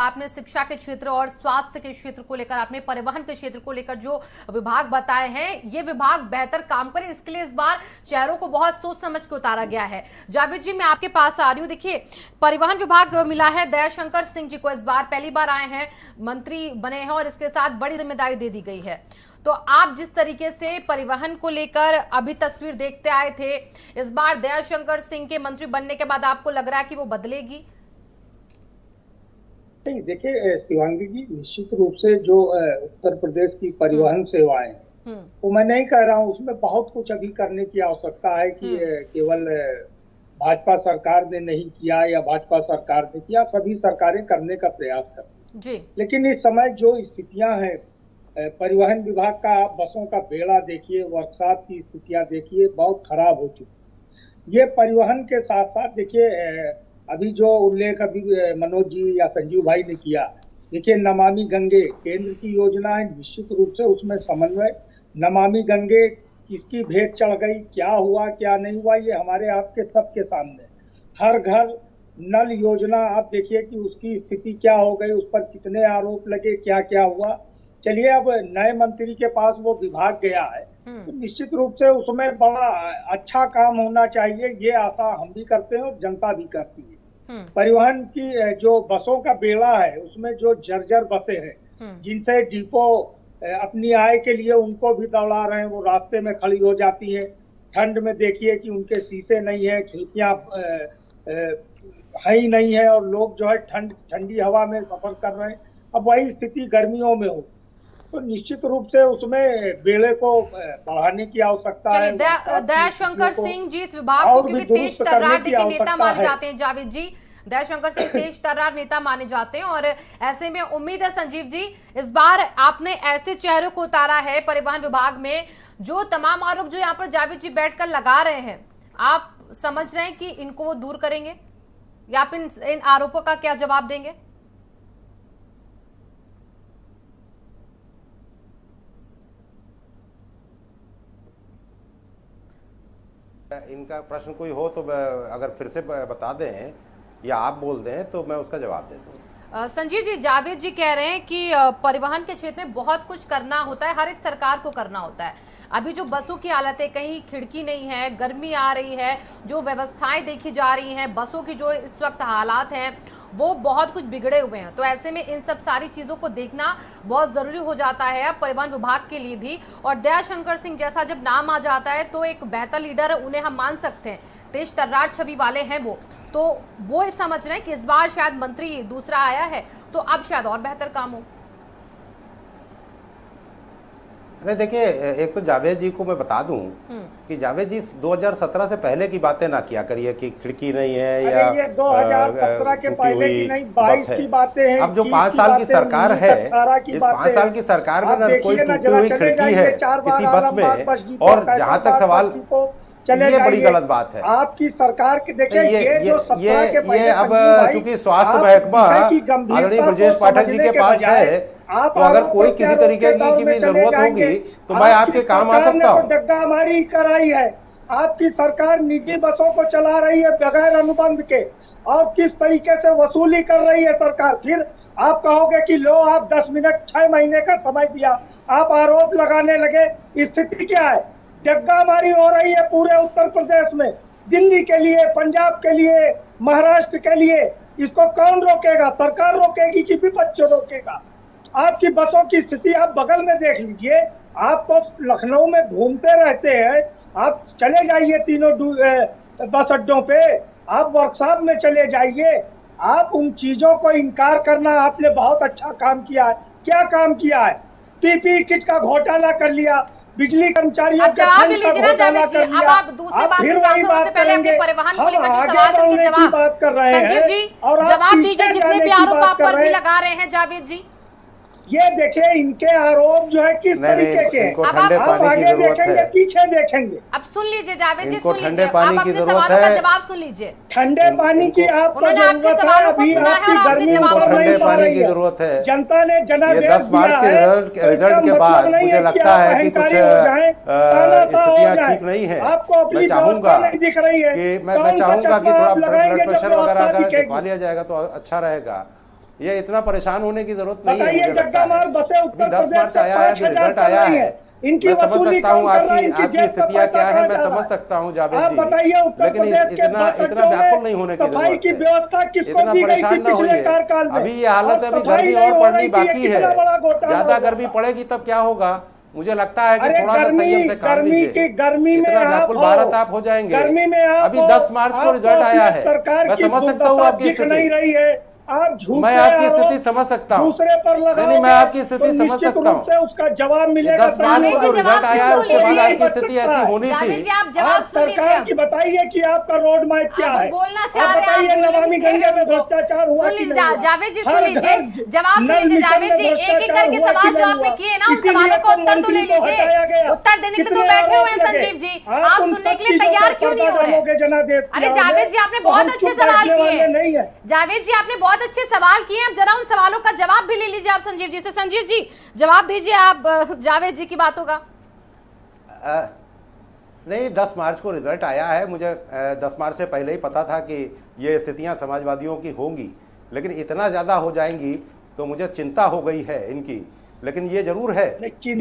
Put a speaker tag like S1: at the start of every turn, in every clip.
S1: आपने शिक्षा के क्षेत्र और स्वास्थ्य के क्षेत्र को लेकर, आपने परिवहन के क्षेत्र को लेकर जो विभाग बताए हैं, ये विभाग बेहतर काम करे, इसके लिए इस बार चेहरों को बहुत सोच समझ के उतारा गया है। जावेद जी, मैं आपके पास आ रही हूँ। देखिए, परिवहन विभाग मिला है दयाशंकर सिंह जी को, इस बार पहली बार आए हैं, मंत्री बने हैं और इसके साथ बड़ी जिम्मेदारी दे दी गई है। तो आप जिस तरीके से परिवहन को लेकर अभी तस्वीर देखते आए थे, इस बार दयाशंकर सिंह के मंत्री बनने के बाद आपको लग रहा है कि वो बदलेगी?
S2: नहीं, देखिए शिवांगी जी, निश्चित रूप से जो उत्तर प्रदेश की परिवहन सेवाएं हैं, तो मैं नहीं कह रहा हूँ उसमें बहुत कुछ अभी करने की आवश्यकता है कि केवल भाजपा सरकार ने नहीं किया या भाजपा सरकार ने किया, सभी सरकारें करने का प्रयास करती जी। लेकिन इस समय जो स्थितियां हैं, परिवहन विभाग का बसों का बेड़ा देखिए, वर्कशॉप की स्थितियां देखिए, बहुत खराब हो चुकी। ये परिवहन के साथ साथ देखिए, अभी जो उल्लेख अभी मनोज जी या संजीव भाई ने किया, देखिए नमामि गंगे केंद्र की योजना है, निश्चित रूप से उसमें समन्वय, नमामि गंगे किसकी भेंट चढ़ गई, क्या हुआ क्या नहीं हुआ, ये हमारे आपके सबके सामने। हर घर नल योजना आप देखिए कि उसकी स्थिति क्या हो गई, उस पर कितने आरोप लगे, क्या क्या हुआ। चलिए, अब नए मंत्री के पास वो विभाग गया है, तो निश्चित रूप से उसमें बड़ा अच्छा काम होना चाहिए, ये आशा हम भी करते हैं और जनता भी करती है। परिवहन की जो बसों का बेड़ा है, उसमें जो जर्जर बसें हैं, जिनसे डिपो अपनी आय के लिए उनको भी दौड़ा रहे हैं, वो रास्ते में खड़ी हो जाती है। ठंड में देखिए कि उनके शीशे नहीं है, खिड़कियां है ही नहीं है, और लोग जो है ठंडी हवा में सफर कर रहे हैं। अब वही स्थिति गर्मियों में हो, तो निश्चित रूप से उसमें बेड़े को बढ़ाने की आवश्यकता है।
S1: दयाशंकर सिंह जी इस विभाग को क्योंकि तेज तर्रार के नेता माने जाते हैं, जावेद जी, दयाशंकर सिंह तेज तर्रार नेता माने जाते हैं, और ऐसे में उम्मीद है संजीव जी, इस बार आपने ऐसे चेहरों को उतारा है परिवहन विभाग में, जो तमाम आरोप जो यहाँ पर जावेद जी बैठकर लगा रहे हैं, आप समझ रहे हैं कि इनको वो दूर करेंगे, या आप इन आरोपों का क्या जवाब देंगे?
S3: इनका प्रश्न कोई हो तो अगर फिर से बता दें या आप बोल दें तो मैं उसका जवाब दे दूं।
S1: संजीव जी, जावेद जी कह रहे हैं कि परिवहन के क्षेत्र में बहुत कुछ करना होता है, हर एक सरकार को करना होता है। अभी जो बसों की हालत है, कहीं खिड़की नहीं है, गर्मी आ रही है, जो व्यवस्थाएं देखी जा रही हैं, बसों की जो इस वक्त हालात हैं, वो बहुत कुछ बिगड़े हुए हैं। तो ऐसे में इन सब सारी चीज़ों को देखना बहुत ज़रूरी हो जाता है अब परिवहन विभाग के लिए भी। और दयाशंकर सिंह जैसा जब नाम आ जाता है तो एक बेहतर लीडर उन्हें हम मान सकते हैं, तेज तर्रार छवि वाले हैं वो, तो वो समझ रहे हैं कि इस बार शायद मंत्री दूसरा आया है तो अब शायद और बेहतर काम हो।
S3: नहीं, देखिए, एक तो जावेद जी को मैं बता दूं कि जावेद जी 2017 से पहले की बातें ना किया करिए कि खिड़की नहीं है या
S2: ये 2017 के पहले की नहीं, 22 की बातें हैं।
S3: अब जो 5 साल की सरकार है, इस 5 साल की सरकार में ना कोई टूटी हुई खिड़की है किसी बस में, और जहां तक सवाल, ये बड़ी गलत बात है
S2: आपकी सरकार के। देखिए,
S3: ये अब चूंकि स्वास्थ्य महकमा आदरणीय ब्रजेश पाठक जी के पास है, तो अगर कोई किसी तरीके की भी जरूरत होगी तो मैं आपके काम आ सकता हूँ।
S2: डग्गामारी कराई है, आपकी सरकार निजी बसों को चला रही है बगैर अनुबंध के, और किस तरीके से वसूली कर रही है सरकार। फिर आप कहोगे कि लो, आप 10 मिनट 6 महीने का समय दिया, आप आरोप लगाने लगे। स्थिति क्या है? डग्गामारी हो रही है पूरे उत्तर प्रदेश में, दिल्ली के लिए, पंजाब के लिए, महाराष्ट्र के लिए। इसको कौन रोकेगा? सरकार रोकेगी कि विपक्ष रोकेगा? आपकी बसों की स्थिति आप बगल में देख लीजिए। आप तो लखनऊ में घूमते रहते हैं, आप चले जाइए तीनों बस अड्डों पे, आप वर्कशॉप में चले जाइए। आप उन चीजों को इनकार करना, आपने बहुत अच्छा काम किया है। क्या काम किया है? पीपीई किट का घोटाला कर लिया, बिजली कर्मचारियों
S1: का घोटाला कर लिया। अब आप दूसरी बात से पहले अपने परिवहन को लेकर जो सवाल थे उनके जवाब संजीव जी जवाब दीजिए, जितने भी आरोप आप पर भी लगा रहे हैं जावेद जी।
S2: ये देखिए, इनके आरोप जो है किस तरीके के,
S3: अब आप
S2: आगे देखेंगे पीछे देखेंगे।
S1: अब सुन लीजिए जावेद जी, सुन
S3: लीजिए,
S1: आप अपने सवालों का जवाब सुन लीजिए।
S2: ठंडे पानी की
S1: उन्होंने आपके सवालों को सुना है और आपने जवाब
S3: ठंडे पानी की जरूरत है।
S2: जनता ने जनादेश
S3: 10 मार्च के रिजल्ट के बाद मुझे लगता है कि कुछ स्थितियां ठीक नहीं है। मैं चाहूंगा कि थोड़ा ब्लड प्रेशर वगैरह अगर दिखवा लिया जाएगा तो अच्छा रहेगा। ये इतना परेशान होने की जरूरत नहीं है।
S2: बताइए,
S3: मुझे लगता
S2: जगह
S3: है
S2: बसे उत्तर
S3: 10
S2: प्रदेश
S3: मार्च
S2: से
S3: आया है,
S2: 5,000
S3: रिजल्ट आया है,
S2: इनकी
S3: मैं समझ
S2: वसूली
S3: सकता हूँ
S2: कम कर रहा है,
S3: आपकी
S2: इनकी जेब से
S3: स्थितियां क्या है,
S2: पैसा
S3: मैं
S2: जा रहा
S3: समझ
S2: है।
S3: सकता हूँ जावेद
S2: आप
S3: जी,
S2: बताइए, उत्तर
S3: लेकिन
S2: प्रदेश के
S3: इतना
S2: बस
S3: इतना
S2: अड्डों
S3: व्याकुल
S2: में
S3: नहीं होने की
S2: सफाई
S3: जरूरत
S2: की
S3: है,
S2: व्यवस्था किसको
S3: इतना
S2: दी गई
S3: परेशान
S2: थी
S3: ना
S2: पिछले
S3: होइए।
S2: कार्यकाल में?
S3: अभी ये हालत है, अभी
S2: सफाई
S3: गर्मी
S2: नहीं
S3: और
S2: हो
S3: पड़नी
S2: रही थी,
S3: बाकी
S2: ये
S3: है,
S2: कितना बड़ा घोटाला
S3: ज्यादा
S2: हुआ
S3: गर्मी
S2: था।
S3: पड़ेगी तब क्या होगा? मुझे लगता है कि
S2: अरे
S3: थोड़ा सा संयम से काम
S2: गर्मी
S3: लीजिए,
S2: में
S3: इतना
S2: आप
S3: व्याकुल भारत आप हो जाएंगे।
S2: गर्मी में आप
S3: अभी 10 मार्च को रिजल्ट आया है,
S2: सरकार
S3: मैं
S2: की
S3: समझ सकता हूँ
S2: दुर्दशा
S3: आपकी
S2: दिख नहीं
S3: स्थिति,
S2: रही है। आप झूठ
S3: मैं
S2: से
S3: आपकी
S2: आरोप
S3: स्थिति समझ सकता हूँ,
S2: दूसरे पर
S3: नहीं मैं
S2: लगाओगे
S3: आपकी
S2: तो
S3: स्थिति समझ
S2: निश्चित
S3: सकता
S2: रूप से
S3: हूँ।
S2: उसका जवाब
S3: ये
S2: मिलेगा।
S3: 10 मार्च को जो रिजल्ट आया है उसके बाद आपकी स्थिति ऐसी होनी थी।
S1: जावेद जी आप जवाब सुन लीजिए।
S2: सरकार की बताइए कि आपका रोड मैप क्या है?
S1: बोलना चाह
S2: आप
S1: रहे हैं,
S2: बताइए,
S1: आप
S2: नमामि गंगे में भ्रष्टाचार हुआ
S1: सुन
S2: कि
S1: लीजिए।
S2: नहीं हुआ?
S1: जावेद जी सुन
S2: हर
S1: लीजिए,
S2: घर
S1: जवाब सुन
S2: नल
S1: लीजिए।
S2: मिशन
S1: जावेद
S2: में
S1: जी एक एक
S2: भ्रष्टाचार
S1: करके
S2: हुआ
S1: सवाल
S2: कि
S1: जो
S2: नहीं
S1: आपने
S2: हुआ?
S1: किए ना, उन
S2: इसीलिए
S1: सवालों का
S2: तो
S1: उत्तर तो ले
S2: मंत्री को
S1: लीजिए।
S2: हटाया गया।
S1: उत्तर देने के तो
S2: कितने
S1: बैठे हुए हैं
S2: आरोप लगे?
S1: संजीव जी,
S2: आप
S1: आप
S2: उन
S1: सुनने
S2: सब
S1: के लिए
S2: चीजों
S1: तैयार
S2: पर
S1: क्यों नहीं
S2: पर्दा
S1: हो रहे?
S2: डालोगे जनादेश की
S1: अरे
S2: आड़ में?
S1: जावेद जी आपने
S2: तो
S1: बहुत
S2: हम
S1: अच्छे
S2: चुप
S1: सवाल
S2: बैठने
S1: किए।
S2: वाले नहीं है।
S1: जावेद जी आपने बहुत अच्छे सवाल किए, अब जरा उन सवालों का जवाब भी ले लीजिए आप संजीव जी से। संजीव जी जवाब दीजिए आप जावेद जी की बातों का।
S3: नहीं, 10 मार्च को रिजल्ट आया है, मुझे 10 मार्च से पहले ही पता था कि ये स्थितियां समाजवादियों की होंगी, लेकिन इतना ज़्यादा हो जाएंगी तो मुझे चिंता हो गई है इनकी। लेकिन ये जरूर है कि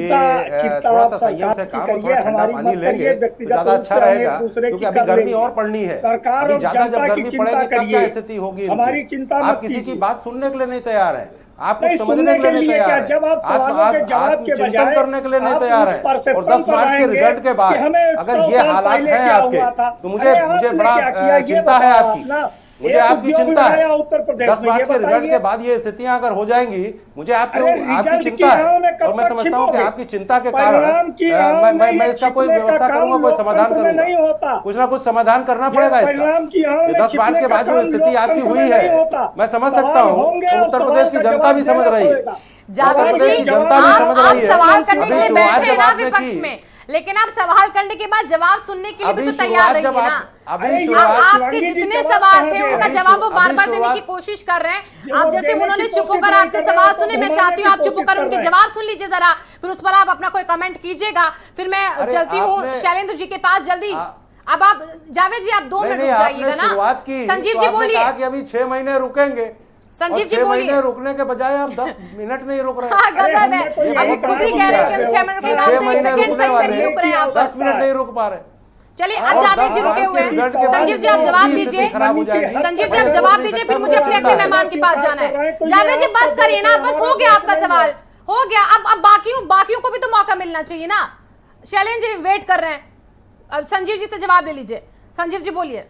S3: थोड़ा सा संयम से काम और थोड़ा ठंडा पानी लेंगे तो ज़्यादा अच्छा रहेगा, क्योंकि अभी गर्मी और पड़नी है। अभी ज़्यादा जब गर्मी पड़ेगी तब क्या स्थिति होगी इनकी? आप किसी की बात सुनने के लिए नहीं तैयार हैं, आप कुछ समझने के लिए नहीं तैयार है, आत्मचिंतन करने के लिए नहीं तैयार है। और 10 मार्च के रिजल्ट के बाद अगर ये हालात हैं आपके तो मुझे बड़ा चिंता है आपकी, मुझे आपकी चिंता है। 10 मार्च के रिजल्ट के बाद ये स्थितियां अगर हो जाएंगी, मुझे आपकी चिंता है। और मैं समझता हूँ कि आपकी चिंता के कारण मैं इसका कोई व्यवस्था करूंगा, कोई समाधान करूंगा, कुछ ना कुछ समाधान करना पड़ेगा इसका। ये 10 मार्च के बाद जो स्थिति आपकी हुई है, मैं समझ सकता हूँ, उत्तर प्रदेश की जनता भी समझ रही है, उत्तर प्रदेश की जनता भी समझ रही है।
S1: सवाल करने के
S3: अभी
S1: लिए
S3: शुरुआत
S1: बैठे
S3: जब
S1: ना
S3: आपने
S1: विपक्ष
S3: की,
S1: में, लेकिन आप सवाल करने के बाद जवाब सुनने के लिए भी तो तैयार रहिए ना। आपके जितने सवाल थे उनका जवाब वो बार बार देने की कोशिश कर रहे हैं। आप जैसे उन्होंने चुप होकर आपके सवाल सुने, मैं चाहती हूँ आप चुप होकर उनके जवाब सुन लीजिए जरा, फिर उस पर आप अपना कोई कमेंट कीजिएगा। फिर मैं चलती हूँ शैलेंद्र जी के पास जल्दी। अब आप जावेद जी आप 2 मिनट रुक जाइएगा ना।
S3: शुरुआत की
S1: संजीव जी बोलिए।
S3: कहा कि अभी 6 महीने रुकेंगे,
S1: संजीव जी
S3: 6
S1: बोलिए।
S3: महीने रुकने के बजाय आप 10 मिनट नहीं रुक रहे।
S1: हाँ, गजब है। अब खुद ही कह रहे हैं कि हम 6 मिनट के काम तो 1 सेकंड सही में नहीं रुक रहे हैं आप।
S3: 10 मिनट नहीं रुक पा रहे।
S1: चलिए अब जावेद जी रुके हुए हैं। संजीव जी आप जवाब दीजिए। संजीव जी आप जवाब दीजिए, फिर मुझे अपने अगले मेहमान के पास जाना है। जावेद जी बस करिए ना, बस हो गया आपका सवाल, हो गया। अब बाकियों को भी तो मौका मिलना चाहिए ना। शैलेंद्र जी वेट कर रहे हैं, अब संजीव जी से जवाब ले लीजिए। संजीव जी बोलिए।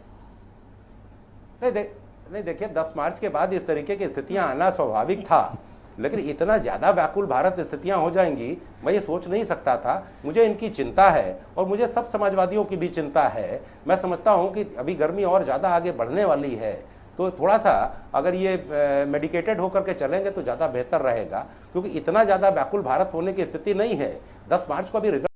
S3: नहीं देखिए, 10 मार्च के बाद इस तरीके की स्थितियां आना स्वाभाविक था, लेकिन इतना ज्यादा व्याकुल भारत स्थितियां हो जाएंगी मैं ये सोच नहीं सकता था। मुझे इनकी चिंता है और मुझे सब समाजवादियों की भी चिंता है। मैं समझता हूं कि अभी गर्मी और ज्यादा आगे बढ़ने वाली है, तो थोड़ा सा अगर ये मेडिकेटेड होकर के चलेंगे तो ज्यादा बेहतर रहेगा, क्योंकि इतना ज्यादा व्याकुल भारत होने की स्थिति नहीं है। 10 मार्च को अभी रिजल्ट